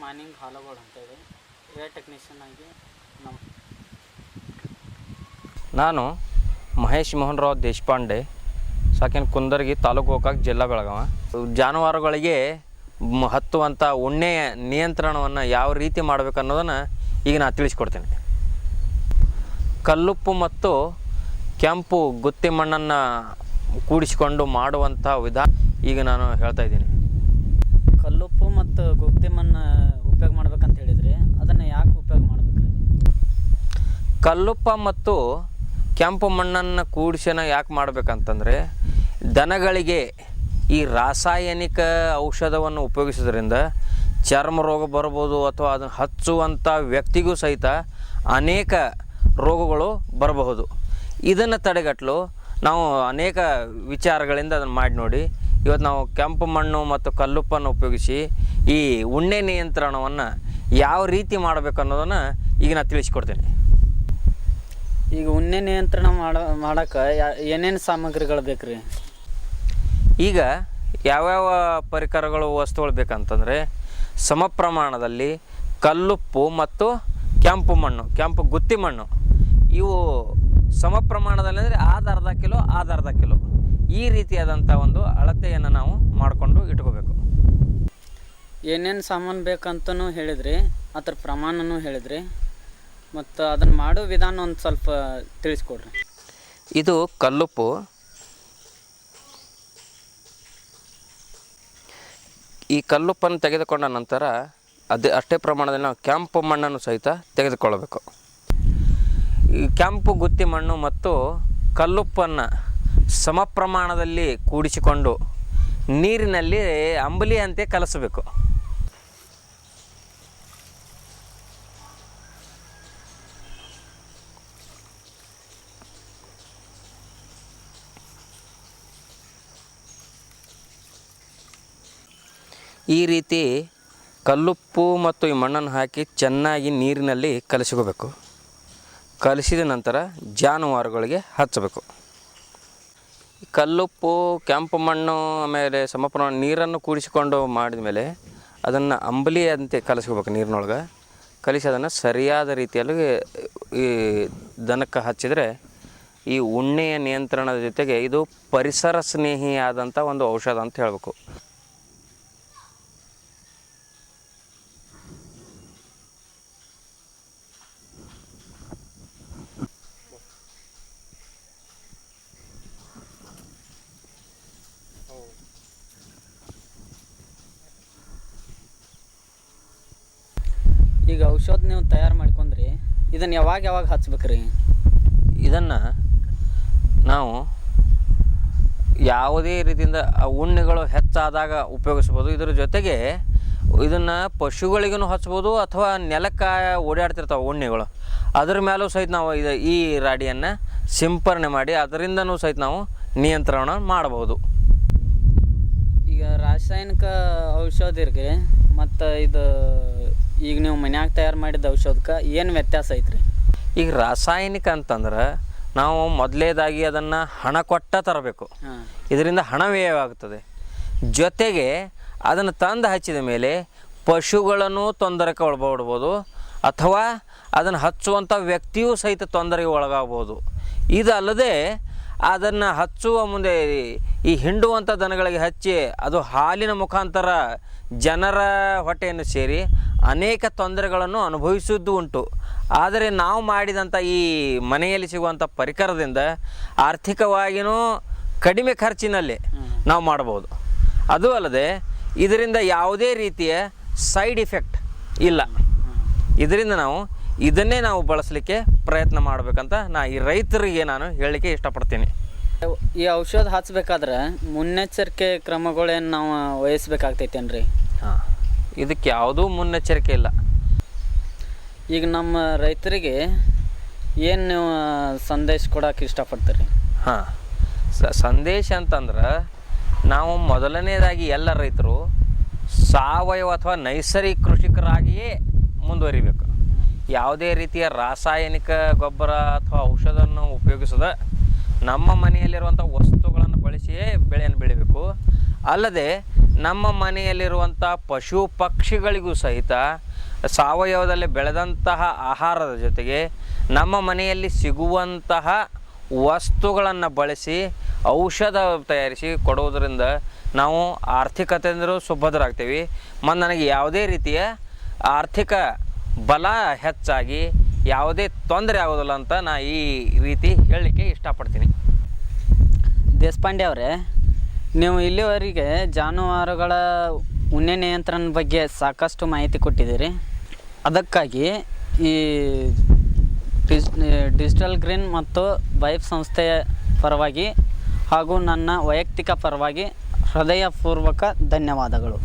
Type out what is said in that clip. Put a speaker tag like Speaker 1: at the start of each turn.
Speaker 1: Mining ಹಾಲುಗಳು ಅಂತೇಳಿ air technician ಆಗಿ
Speaker 2: ನಾನು ಮಹೇಶ್ ಮೋಹನ್ ರಾವ್ ದೇಶಪಾಂಡೆ ಸಾಕಿನ ಕುಂದರ್ಗಿ ತಾಲೂಕು ಗೋಕಾಕ್ ಜಿಲ್ಲಾ ಬೆಳಗಾವ. ಜಾನುವಾರುಗಳಿಗೆ ಹತ್ತುವಂಥ ಉಣ್ಣೆಯ ನಿಯಂತ್ರಣವನ್ನು ಯಾವ ರೀತಿ ಮಾಡಬೇಕು ಅನ್ನೋದನ್ನು ಈಗ ನಾನು ತಿಳಿಸ್ಕೊಡ್ತೇನೆ. ಕಲ್ಲುಪ್ಪು ಮತ್ತು ಕೆಂಪು ಗುತ್ತಿ ಮಣ್ಣನ್ನು ಕೂಡಿಸಿಕೊಂಡು ಮಾಡುವಂಥ ವಿಧಾನ ಈಗ ನಾನು ಹೇಳ್ತಾ ಇದ್ದೀನಿ.
Speaker 1: ಕಲ್ಲುಪ್ಪು ಮತ್ತು ಗುತ್ತಿ ಮಣ್ಣು ಉಪಯೋಗ ಮಾಡ್ಬೇಕಂತ ಹೇಳಿದ್ರಿ, ಅದನ್ನು ಯಾಕೆ ಉಪಯೋಗ ಮಾಡ್ಬೇಕ್ರಿ?
Speaker 2: ಕಲ್ಲುಪ್ಪ ಮತ್ತು ಕೆಂಪು ಮಣ್ಣನ್ನು ಕೂಡಿಸೋಣ ಯಾಕೆ ಮಾಡಬೇಕಂತಂದರೆ, ದನಗಳಿಗೆ ಈ ರಾಸಾಯನಿಕ ಔಷಧವನ್ನು ಉಪಯೋಗಿಸೋದ್ರಿಂದ ಚರ್ಮ ರೋಗ ಬರ್ಬೋದು, ಅಥವಾ ಅದನ್ನು ಹಚ್ಚುವಂಥ ವ್ಯಕ್ತಿಗೂ ಸಹಿತ ಅನೇಕ ರೋಗಗಳು ಬರಬಹುದು. ಇದನ್ನು ತಡೆಗಟ್ಟಲು ನಾವು ಅನೇಕ ವಿಚಾರಗಳಿಂದ ಅದನ್ನು ಮಾಡಿ ನೋಡಿ ಇವತ್ತು ನಾವು ಕೆಂಪು ಮಣ್ಣು ಮತ್ತು ಕಲ್ಲುಪ್ಪನ್ನು ಉಪಯೋಗಿಸಿ ಈ ಉಣ್ಣೆ ನಿಯಂತ್ರಣವನ್ನು ಯಾವ ರೀತಿ ಮಾಡಬೇಕು ಅನ್ನೋದನ್ನು ಈಗ ನಾನು ತಿಳಿಸ್ಕೊಡ್ತೇನೆ.
Speaker 1: ಈಗ ಉಣ್ಣೆ ನಿಯಂತ್ರಣ ಮಾಡೋಕ್ಕೆ ಏನೇನು ಸಾಮಗ್ರಿಗಳು ಬೇಕು ರೀ?
Speaker 2: ಈಗ ಯಾವ್ಯಾವ ಪರಿಕರಗಳು ವಸ್ತುಗಳು ಬೇಕಂತಂದರೆ, ಸಮ ಪ್ರಮಾಣದಲ್ಲಿ ಕಲ್ಲುಪ್ಪು ಮತ್ತು ಕೆಂಪು ಮಣ್ಣು, ಕೆಂಪು ಗುತ್ತಿ ಮಣ್ಣು, ಇವು ಸಮ ಪ್ರಮಾಣದಲ್ಲಿ ಅಂದರೆ ಅರ್ಧ ಕಿಲೋ ಈ ರೀತಿಯಾದಂಥ ಒಂದು ಅಳತೆಯನ್ನು ನಾವು ಮಾಡಿಕೊಂಡು ಇಟ್ಕೋಬೇಕು.
Speaker 1: ಏನೇನು ಸಾಮಾನು ಬೇಕಂತನೂ ಹೇಳಿದ್ರಿ, ಅದ್ರ ಪ್ರಮಾಣನೂ ಹೇಳಿದ್ರಿ, ಮತ್ತು ಅದನ್ನು ಮಾಡೋ ವಿಧಾನ ಒಂದು ಸ್ವಲ್ಪ ತಿಳಿಸ್ಕೊಡ್ರಿ.
Speaker 2: ಇದು ಕಲ್ಲುಪ್ಪು. ಈ ಕಲ್ಲುಪ್ಪನ್ನು ತೆಗೆದುಕೊಂಡ ನಂತರ ಅಷ್ಟೇ ಪ್ರಮಾಣದಲ್ಲಿ ನಾವು ಕೆಂಪು ಮಣ್ಣನ್ನು ಸಹಿತ ತೆಗೆದುಕೊಳ್ಳಬೇಕು. ಈ ಕೆಂಪು ಗುತ್ತಿ ಮಣ್ಣು ಮತ್ತು ಕಲ್ಲುಪ್ಪನ್ನು ಸಮ ಪ್ರಮಾಣದಲ್ಲಿ ಕೂಡಿಸಿಕೊಂಡು ನೀರಿನಲ್ಲಿ ಅಂಬಲಿಯಂತೆ ಕಲಸಬೇಕು. ಈ ರೀತಿ ಕಲ್ಲುಪ್ಪು ಮತ್ತು ಈ ಮಣ್ಣನ್ನು ಹಾಕಿ ಚೆನ್ನಾಗಿ ನೀರಿನಲ್ಲಿ ಕಲಸಿಕೋಬೇಕು. ಕಲಸಿದ ನಂತರ ಜಾನುವಾರುಗಳಿಗೆ ಹಚ್ಚಬೇಕು. ಕಲ್ಲುಪ್ಪು, ಕೆಂಪು ಮಣ್ಣು, ಆಮೇಲೆ ಸಮ ಪ್ರಮಾಣ ನೀರನ್ನು ಕೂಡಿಸಿಕೊಂಡು ಮಾಡಿದ ಮೇಲೆ ಅದನ್ನು ಅಂಬಲಿಯಂತೆ ಕಲಸ್ಕೋಬೇಕು. ನೀರಿನೊಳಗೆ ಕಲಿಸಿ ಅದನ್ನು ಸರಿಯಾದ ರೀತಿಯಲ್ಲಿ ಈ ದನಕ್ಕೆ ಹಚ್ಚಿದರೆ ಈ ಉಣ್ಣೆಯ ನಿಯಂತ್ರಣದ ಜೊತೆಗೆ ಇದು ಪರಿಸರ ಸ್ನೇಹಿಯಾದಂಥ ಒಂದು ಔಷಧ ಅಂತ ಹೇಳಬೇಕು.
Speaker 1: ಈಗ ಔಷಧ ನೀವು ತಯಾರು ಮಾಡ್ಕೊಂಡ್ರಿ, ಇದನ್ನು ಯಾವಾಗ ಹಚ್ಬೇಕ್ರಿ?
Speaker 2: ಇದನ್ನು ನಾವು ಯಾವುದೇ ರೀತಿಯಿಂದ ಉಣ್ಣೆಗಳು ಹೆಚ್ಚಾದಾಗ ಉಪಯೋಗಿಸ್ಬೋದು. ಇದರ ಜೊತೆಗೆ ಇದನ್ನು ಪಶುಗಳಿಗೂ ಹಚ್ಬೋದು, ಅಥವಾ ನೆಲಕ್ಕೆ ಓಡಾಡ್ತಿರ್ತಾವೆ ಉಣ್ಣೆಗಳು, ಅದ್ರ ಮೇಲೂ ಸಹಿತ ನಾವು ಈ ರಾಡಿಯನ್ನು ಸಿಂಪರಣೆ ಮಾಡಿ ಅದರಿಂದನೂ ಸಹಿತ ನಾವು ನಿಯಂತ್ರಣ ಮಾಡಬಹುದು.
Speaker 1: ಈಗ ರಾಸಾಯನಿಕ ಔಷಧಿಗೆ ಮತ್ತು ಇದು ಈಗ ನೀವು ಮನ್ಯಾಗ ತಯಾರು ಮಾಡಿದ ಔಷಧಕ್ಕೆ ಏನು ವ್ಯತ್ಯಾಸ ಐತ್ರಿ?
Speaker 2: ಈಗ ರಾಸಾಯನಿಕ ಅಂತಂದ್ರೆ ನಾವು ಮೊದಲೇದಾಗಿ ಅದನ್ನು ಹಣ ಕೊಟ್ಟ ತರಬೇಕು. ಇದರಿಂದ ಹಣ ವ್ಯಯವಾಗುತ್ತದೆ. ಜೊತೆಗೆ ಅದನ್ನು ತಂದು ಹಚ್ಚಿದ ಮೇಲೆ ಪಶುಗಳನ್ನು ತೊಂದರೆಗೆ ಒಳಪಡ್ಬೋದು, ಅಥವಾ ಅದನ್ನು ಹಚ್ಚುವಂಥ ವ್ಯಕ್ತಿಯೂ ಸಹಿತ ತೊಂದರೆಗೆ ಒಳಗಾಗ್ಬೋದು. ಇದಲ್ಲದೆ ಅದನ್ನು ಹಚ್ಚುವ ಮುಂದೆ ಈ ಹಿಂಡುವಂಥ ದನಗಳಿಗೆ ಹಚ್ಚಿ ಅದು ಹಾಲಿನ ಮುಖಾಂತರ ಜನರ ಹೊಟ್ಟೆಯನ್ನು ಸೇರಿ ಅನೇಕ ತೊಂದರೆಗಳನ್ನು ಅನುಭವಿಸುವುದು ಉಂಟು. ಆದರೆ ನಾವು ಮಾಡಿದಂಥ ಈ ಮನೆಯಲ್ಲಿ ಸಿಗುವಂಥ ಪರಿಕರದಿಂದ ಆರ್ಥಿಕವಾಗಿಯೂ ಕಡಿಮೆ ಖರ್ಚಿನಲ್ಲಿ ನಾವು ಮಾಡ್ಬೋದು. ಅದು ಅಲ್ಲದೆ ಇದರಿಂದ ಯಾವುದೇ ರೀತಿಯ ಸೈಡ್ ಇಫೆಕ್ಟ್ ಇಲ್ಲ. ಇದರಿಂದ ನಾವು ಇದನ್ನೇ ನಾವು ಬಳಸಲಿಕ್ಕೆ ಪ್ರಯತ್ನ ಮಾಡಬೇಕಂತ ಈ ರೈತರಿಗೆ ನಾನು ಹೇಳಲಿಕ್ಕೆ ಇಷ್ಟಪಡ್ತೀನಿ.
Speaker 1: ಈ ಔಷಧ ಹಚ್ಚಬೇಕಾದ್ರೆ ಮುನ್ನೆಚ್ಚರಿಕೆ ಕ್ರಮಗಳೇನು ನಾವು ವಹಿಸ್ಬೇಕಾಗ್ತೈತೇನ್ರಿ?
Speaker 2: ಇದಕ್ಕೆ ಯಾವುದೂ ಮುನ್ನೆಚ್ಚರಿಕೆ ಇಲ್ಲ.
Speaker 1: ಈಗ ನಮ್ಮ ರೈತರಿಗೆ ಏನು ನೀವು ಸಂದೇಶ ಕೊಡೋಕೆ ಇಷ್ಟಪಡ್ತೀರಿ?
Speaker 2: ಸಂದೇಶ ಅಂತಂದ್ರೆ, ನಾವು ಮೊದಲನೇದಾಗಿ ಎಲ್ಲ ರೈತರು ಸಾವಯವ ಅಥವಾ ನೈಸರ್ಗಿಕ ಕೃಷಿಕರಾಗಿಯೇ ಮುಂದುವರಿಬೇಕು. ಯಾವುದೇ ರೀತಿಯ ರಾಸಾಯನಿಕ ಗೊಬ್ಬರ ಅಥವಾ ಔಷಧವನ್ನು ಉಪಯೋಗಿಸದ ನಮ್ಮ ಮನೆಯಲ್ಲಿರುವಂಥ ವಸ್ತುಗಳನ್ನು ಬಳಸಿಯೇ ಬೆಳೆಯನ್ನು ಬೆಳಿಬೇಕು. ಅಲ್ಲದೆ ನಮ್ಮ ಮನೆಯಲ್ಲಿರುವಂಥ ಪಶು ಪಕ್ಷಿಗಳಿಗೂ ಸಹಿತ ಸಾವಯವದಲ್ಲಿ ಬೆಳೆದಂತಹ ಆಹಾರದ ಜೊತೆಗೆ ನಮ್ಮ ಮನೆಯಲ್ಲಿ ಸಿಗುವಂತಹ ವಸ್ತುಗಳನ್ನು ಬಳಸಿ ಔಷಧ ತಯಾರಿಸಿ ಕೊಡುವುದರಿಂದ ನಾವು ಆರ್ಥಿಕತೆಯಿಂದಲೂ ಸುಭದ್ರಾಗ್ತೀವಿ ಮತ್ತು ನನಗೆ ಯಾವುದೇ ರೀತಿಯ ಆರ್ಥಿಕ ಬಲ ಹೆಚ್ಚಾಗಿ ಯಾವುದೇ ತೊಂದರೆ ಆಗೋದಿಲ್ಲ ಅಂತ ನಾ ಈ ರೀತಿ ಹೇಳಲಿಕ್ಕೆ ಇಷ್ಟಪಡ್ತೀನಿ.
Speaker 1: ದೇಶಪಾಂಡೆ ಅವರೇ, ನೀವು ಇಲ್ಲಿವರೆಗೆ ಜಾನುವಾರುಗಳ ಉಣ್ಣೆ ನಿಯಂತ್ರಣ ಬಗ್ಗೆ ಸಾಕಷ್ಟು ಮಾಹಿತಿ ಕೊಟ್ಟಿದ್ದೀರಿ. ಅದಕ್ಕಾಗಿ ಈ ಡಿಜಿಟಲ್ ಗ್ರೀನ್ ಮತ್ತು ವೈಫ್ ಸಂಸ್ಥೆಯ ಪರವಾಗಿ ಹಾಗೂ ನನ್ನ ವೈಯಕ್ತಿಕ ಪರವಾಗಿ ಹೃದಯಪೂರ್ವಕ ಧನ್ಯವಾದಗಳು.